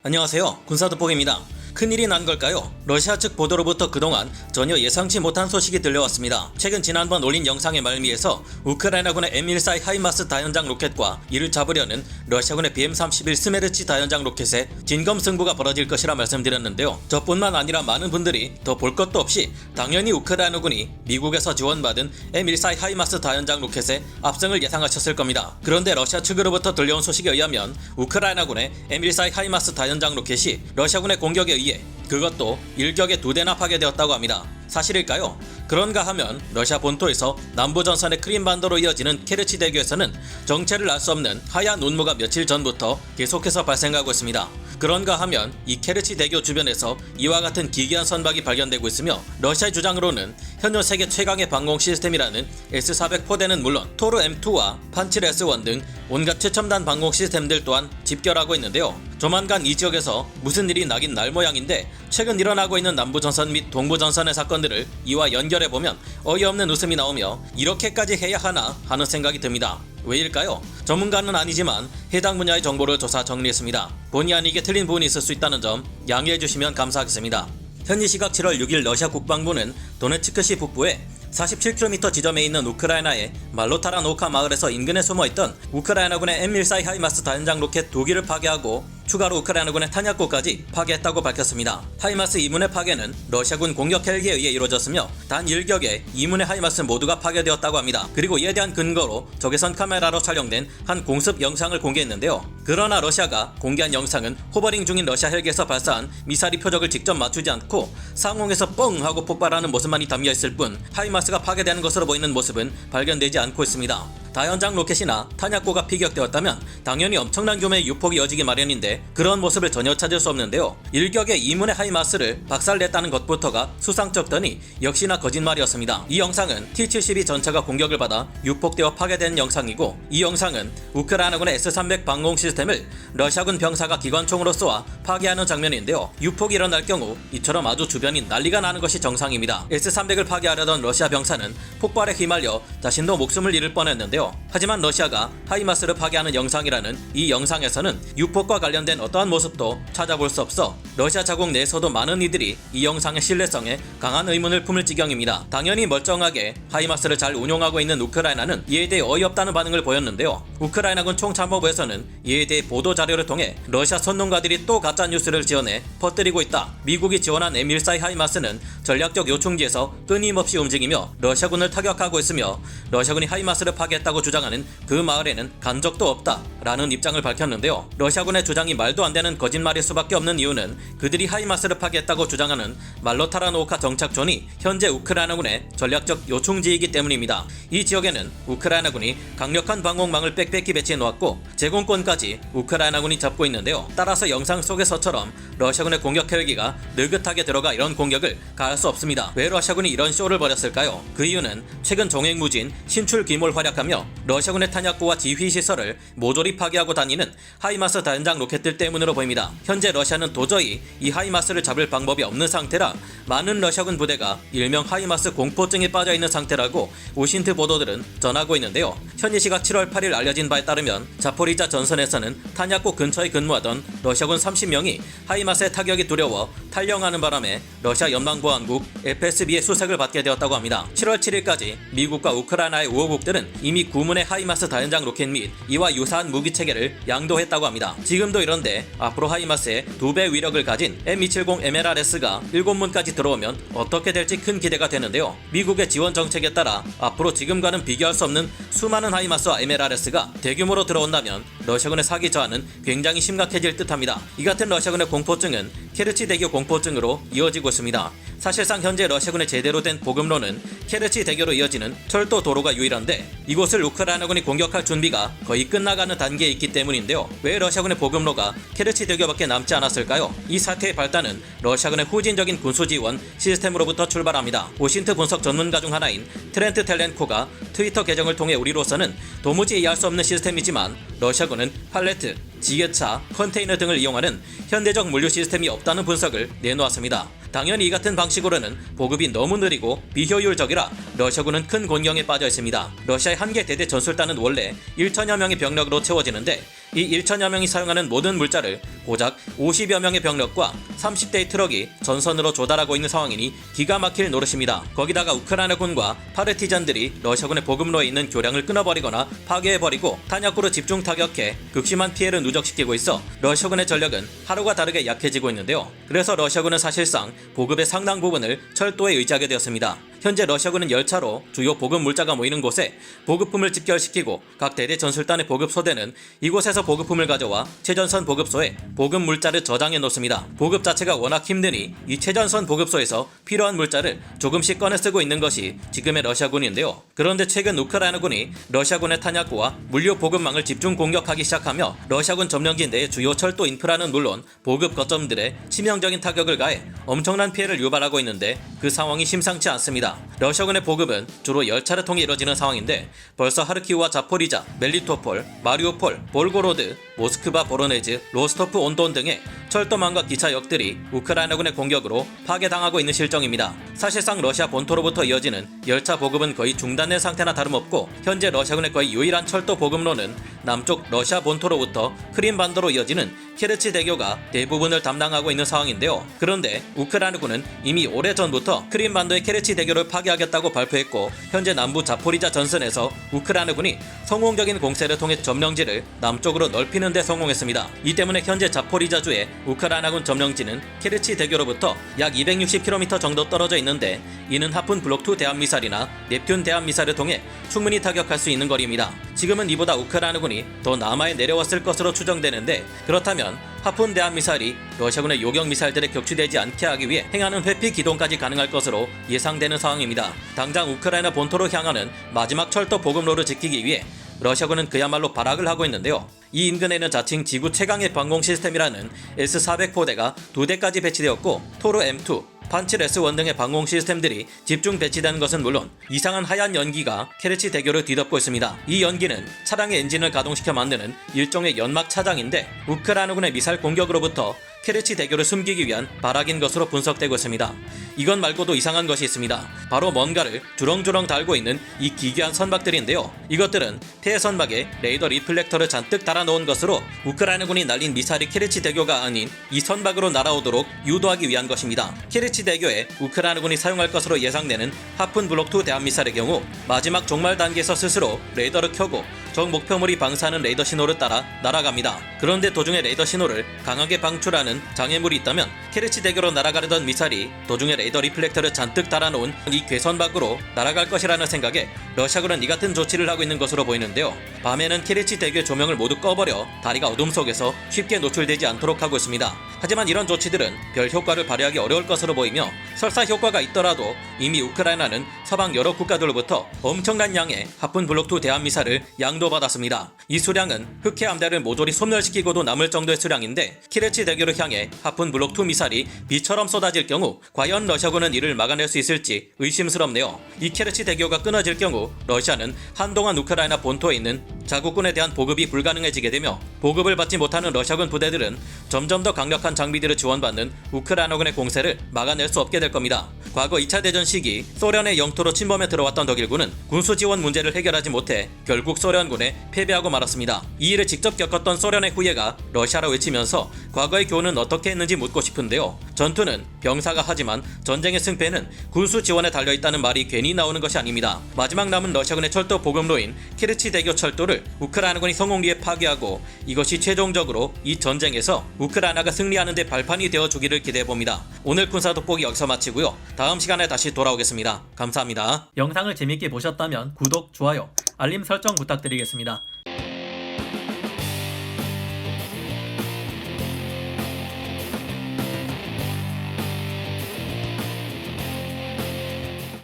안녕하세요. 군사돋보기입니다. 큰일이 난 걸까요? 러시아 측 보도로부터 그동안 전혀 예상치 못한 소식이 들려왔습니다. 최근 지난번 올린 영상의 말미에서 우크라이나군의 M14 하이마스 다연장 로켓과 이를 잡으려는 러시아군의 BM-31 스메르치 다연장 로켓의 진검승부가 벌어질 것이라 말씀드렸는데요. 저뿐만 아니라 많은 분들이 더 볼 것도 없이 당연히 우크라이나군이 미국에서 지원받은 M14 하이마스 다연장 로켓의 압승을 예상하셨을 겁니다. 그런데 러시아 측으로부터 들려온 소식에 의하면 우크라이나군의 M14 하이마스 다연장 로켓이 러시아군의 공격에 의해 그것도 일격에 2대나 파괴되었다고 합니다. 사실일까요? 그런가 하면 러시아 본토에서 남부전선의 크림반도로 이어지는 케르치 대교에서는 정체를 알 수 없는 하얀 운무가 며칠 전부터 계속해서 발생하고 있습니다. 그런가 하면 이 케르치 대교 주변에서 이와 같은 기괴한 선박이 발견되고 있으며 러시아의 주장으로는 현존 세계 최강의 방공 시스템이라는 S-400 포대는 물론 토르 M2와 판칠 S-1 등 온갖 최첨단 방공 시스템들 또한 집결하고 있는데요. 조만간 이 지역에서 무슨 일이 나긴 날 모양인데 최근 일어나고 있는 남부전선 및 동부전선의 사건들을 이와 연결해보면 어이없는 웃음이 나오며 이렇게까지 해야 하나 하는 생각이 듭니다. 왜일까요? 전문가는 아니지만 해당 분야의 정보를 조사 정리했습니다. 본의 아니게 틀린 부분이 있을 수 있다는 점 양해해 주시면 감사하겠습니다. 현지 시각 7월 6일 러시아 국방부는 도네츠크시 북부에 47km 지점에 있는 우크라이나의 말로타라노카 마을에서 인근에 숨어있던 우크라이나군의 M14 하이마스 다연장 로켓 2기를 파괴하고 추가로 우크라이나군의 탄약고까지 파괴했다고 밝혔습니다. 하이마스 2문의 파괴는 러시아군 공격 헬기에 의해 이루어졌으며 단 1격에 2문의 하이마스 모두가 파괴되었다고 합니다. 그리고 이에 대한 근거로 적외선 카메라로 촬영된 한 공습 영상을 공개했는데요. 그러나 러시아가 공개한 영상은 호버링 중인 러시아 헬기에서 발사한 미사일이 표적을 직접 맞추지 않고 상공에서 뻥 하고 폭발하는 모습만이 담겨있을 뿐 하이마스가 파괴되는 것으로 보이는 모습은 발견되지 않고 있습니다. 다연장 로켓이나 탄약고가 피격되었다면 당연히 엄청난 규모의 유폭이 이어지기 마련인데 그런 모습을 전혀 찾을 수 없는데요. 일격에 2문의 하이마스를 박살냈다는 것부터가 수상쩍더니 역시나 거짓말이었습니다. 이 영상은 T-72 전차가 공격을 받아 유폭되어 파괴된 영상이고 이 영상은 우크라이나군의 S-300 방공 시스템을 러시아군 병사가 기관총으로 쏘아 파괴하는 장면인데요. 유폭이 일어날 경우 이처럼 아주 주변이 난리가 나는 것이 정상입니다. S-300을 파괴하려던 러시아 병사는 폭발에 휘말려 자신도 목숨을 잃을 뻔했는데요. 하지만 러시아가 하이마스를 파괴하는 영상이라는 이 영상에서는 유폭과 관련된 어떠한 모습도 찾아볼 수 없어 러시아 자국 내에서도 많은 이들이 이 영상의 신뢰성에 강한 의문을 품을 지경입니다. 당연히 멀쩡하게 하이마스를 잘 운용하고 있는 우크라이나는 이에 대해 어이없다는 반응을 보였는데요. 우크라이나군 총참모부에서는 이에 대해 보도자료를 통해 러시아 선동가들이 또 가짜뉴스를 지어내 퍼뜨리고 있다. 미국이 지원한 M14 하이마스는 전략적 요충지에서 끊임없이 움직이며 러시아군을 타격하고 있으며 러시아군이 하이마스를 파괴했다고 주장하는 그 마을에는 간 적도 없다 라는 입장을 밝혔는데요. 러시아군의 주장이 말도 안 되는 거짓말일 수밖에 없는 이유는 그들이 하이마스를 파괴했다고 주장하는 말로타라노카 정착존이 현재 우크라이나군의 전략적 요충지이기 때문입니다. 이 지역에는 우크라이나군이 강력한 방공망을 빽빽히 배치해 놓았고 제공권까지 우크라이나군이 잡고 있는데요. 따라서 영상 속에서처럼 러시아군의 공격 헬기가 느긋하게 들어가 이런 공격을 가할 수 없습니다. 왜 러시아군이 이런 쇼를 벌였을까요? 그 이유는 최근 종횡무진 신출귀몰 활약하며 러시아군의 탄약고와 지휘시설을 모조리 파괴하고 다니는 하이마스 다연장 로켓들 때문으로 보입니다. 현재 러시아는 도저히 이 하이마스를 잡을 방법이 없는 상태라 많은 러시아군 부대가 일명 하이마스 공포증에 빠져있는 상태라고 오신트 보도들은 전하고 있는데요. 현지 시각 7월 8일 알려진 바에 따르면 자포리자 전선에서는 탄약고 근처에 근무하던 러시아군 30명이 하이마스의 타격이 두려워 탈영하는 바람에 러시아 연방보안국 FSB의 수색을 받게 되었다고 합니다. 7월 7일까지 미국과 우크라이나의 우호국들은 이미 9문의 하이마스 다연장 로켓 및 이와 유사한 무기체계를 양도했다고 합니다. 지금도 이런데 앞으로 하이마스의 2배 위력을 가진 M270 MLRS가 7문까지 들어오면 어떻게 될지 큰 기대가 되는데요. 미국의 지원 정책에 따라 앞으로 지금과는 비교할 수 없는 수많은 하이마스와 MLRS가 대규모로 들어온다면 러시아군의 사기 저하는 굉장히 심각해질 듯합니다. 이 같은 러시아군의 공포증은 케르치 대교 공포증으로 이어지고 있습니다. 사실상 현재 러시아군의 제대로 된 보급로는 케르치 대교로 이어지는 철도 도로가 유일한데 이곳을 우크라이나군이 공격할 준비가 거의 끝나가는 단계에 있기 때문인데요. 왜 러시아군의 보급로가 케르치 대교밖에 남지 않았을까요? 이 사태의 발단은 러시아군의 후진적인 군수지원 시스템으로부터 출발합니다. 오신트 분석 전문가 중 하나인 트렌트 텔렌코가 트위터 계정을 통해 우리로서는 도무지 이해할 수 없는 시스템이지만 러시아군은 팔레트, 지게차, 컨테이너 등을 이용하는 현대적 물류 시스템이 없다는 분석을 내놓았습니다. 당연히 이 같은 방식으로는 보급이 너무 느리고 비효율적이라 러시아군은 큰 곤경에 빠져 있습니다. 러시아의 한 개 대대 전술단은 원래 1천여 명의 병력으로 채워지는데 이 1천여 명이 사용하는 모든 물자를 고작 50여 명의 병력과 30대의 트럭이 전선으로 조달하고 있는 상황이니 기가 막힐 노릇입니다. 거기다가 우크라이나군과 파르티잔들이 러시아군의 보급로에 있는 교량을 끊어버리거나 파괴해버리고 탄약고로 집중 타격해 극심한 피해를 누적시키고 있어 러시아군의 전력은 하루가 다르게 약해지고 있는데요. 그래서 러시아군은 사실상 보급의 상당 부분을 철도에 의지하게 되었습니다. 현재 러시아군은 열차로 주요 보급 물자가 모이는 곳에 보급품을 집결시키고 각 대대 전술단의 보급소대는 이곳에서 보급품을 가져와 최전선 보급소에 보급 물자를 저장해 놓습니다. 보급 자체가 워낙 힘드니 이 최전선 보급소에서 필요한 물자를 조금씩 꺼내 쓰고 있는 것이 지금의 러시아군인데요. 그런데 최근 우크라이나군이 러시아군의 탄약고와 물류 보급망을 집중 공격하기 시작하며 러시아군 점령지 내 주요 철도 인프라는 물론 보급 거점들에 치명적인 타격을 가해 엄청난 피해를 유발하고 있는데 그 상황이 심상치 않습니다. 러시아군의 보급은 주로 열차를 통해 이뤄지는 상황인데 벌써 하르키우와 자포리자, 멜리토폴, 마리우폴, 볼고로드, 모스크바, 보로네즈, 로스토프 온돈 등의 철도망과 기차역들이 우크라이나군의 공격으로 파괴당하고 있는 실정입니다. 사실상 러시아 본토로부터 이어지는 열차 보급은 거의 중단된 상태나 다름없고 현재 러시아군의 거의 유일한 철도 보급로는 남쪽 러시아 본토로부터 크림반도로 이어지는 케르치 대교가 대부분을 담당하고 있는 상황인데요. 그런데 우크라이나군은 이미 오래전부터 크림반도의 케르치 대교를 파괴하겠다고 발표했고 현재 남부 자포리자 전선에서 우크라이나군이 성공적인 공세를 통해 점령지를 남쪽으로 넓히는 데 성공했습니다. 이 때문에 현재 자포리자주의 우크라이나군 점령지는 케르치 대교로부터 약 260km 정도 떨어져 있는데 이는 하푼 블록2 대함미사일이나 넵튠 대함미사일을 통해 충분히 타격할 수 있는 거리입니다. 지금은 이보다 우크라이나군이 더 남하에 내려왔을 것으로 추정되는데 그렇다면 하푼 대함미사일이 러시아군의 요격 미사일들에 격추되지 않게 하기 위해 행하는 회피 기동까지 가능할 것으로 예상되는 상황입니다. 당장 우크라이나 본토로 향하는 마지막 철도 보급로를 지키기 위해 러시아군은 그야말로 발악을 하고 있는데요. 이 인근에는 자칭 지구 최강의 방공 시스템이라는 S-400 포대가 2대까지 배치되었고 토르 M2, 판칠 S1 등의 방공 시스템들이 집중 배치되는 것은 물론 이상한 하얀 연기가 케르치 대교를 뒤덮고 있습니다. 이 연기는 차량의 엔진을 가동시켜 만드는 일종의 연막 차장인데 우크라이나군의 미사일 공격으로부터 케르치 대교를 숨기기 위한 발악인 것으로 분석되고 있습니다. 이건 말고도 이상한 것이 있습니다. 바로 뭔가를 주렁주렁 달고 있는 이 기괴한 선박들인데요. 이것들은 폐 선박에 레이더 리플렉터를 잔뜩 달아놓은 것으로 우크라이나군이 날린 미사일이 케르치 대교가 아닌 이 선박으로 날아오도록 유도하기 위한 것입니다. 케르치 대교에 우크라이나군이 사용할 것으로 예상되는 하푼 블록2 대함미사일의 경우 마지막 종말 단계에서 스스로 레이더를 켜고 적 목표물이 방사하는 레이더 신호를 따라 날아갑니다. 그런데 도중에 레이더 신호를 강하게 방출하는 장애물이 있다면 케르치 대교로 날아가려던 미사일이 도중에 레이더 리플렉터를 잔뜩 달아놓은 이 괴선박으로 날아갈 것이라는 생각에 러시아군은 이 같은 조치를 하고 있는 것으로 보이는데요. 밤에는 케르치 대교의 조명을 모두 꺼버려 다리가 어둠 속에서 쉽게 노출되지 않도록 하고 있습니다. 하지만 이런 조치들은 별 효과를 발휘하기 어려울 것으로 보이며 설사 효과가 있더라도 이미 우크라이나는 서방 여러 국가들로부터 엄청난 양의 하푼 블록2 대함미사일을 양도받았습니다. 이 수량은 흑해 함대를 모조리 소멸시키고도 남을 정도의 수량인데 케르치 대교를 향해 하푼 블록2 미사일이 비처럼 쏟아질 경우 과연 러시아군은 이를 막아낼 수 있을지 의심스럽네요. 이 케르치 대교가 끊어질 경우 러시아는 한동안 우크라이나 본토에 있는 자국군에 대한 보급이 불가능해지게 되며 보급을 받지 못하는 러시아군 부대들은 점점 더 강력한 장비들을 지원받는 우크라이나군의 공세를 막아낼 수 없게 될 겁니다. 과거 2차 대전 시기 소련의 영토로 침범해 들어왔던 독일군은 군수 지원 문제를 해결하지 못해 결국 소련군에 패배하고 말았습니다. 이 일을 직접 겪었던 소련의 후예가 러시아라 외치면서 과거의 교훈은 어떻게 했는지 묻고 싶은데요. 전투는 병사가 하지만 전쟁의 승패는 군수 지원에 달려있다는 말이 괜히 나오는 것이 아닙니다. 마지막 남은 러시아군의 철도 보급로인 케르치 대교 철도를 우크라이나군이 성공리에 파괴하고 이것이 최종적으로 이 전쟁에서 우크라이나가 승리하는 데 발판이 되어주기를 기대해봅니다. 오늘 군사 돋보기 여기서 마치고요. 다음 시간에 다시 돌아오겠습니다. 감사합니다. 영상을 재밌게 보셨다면 구독, 좋아요, 알림 설정 부탁드리겠습니다.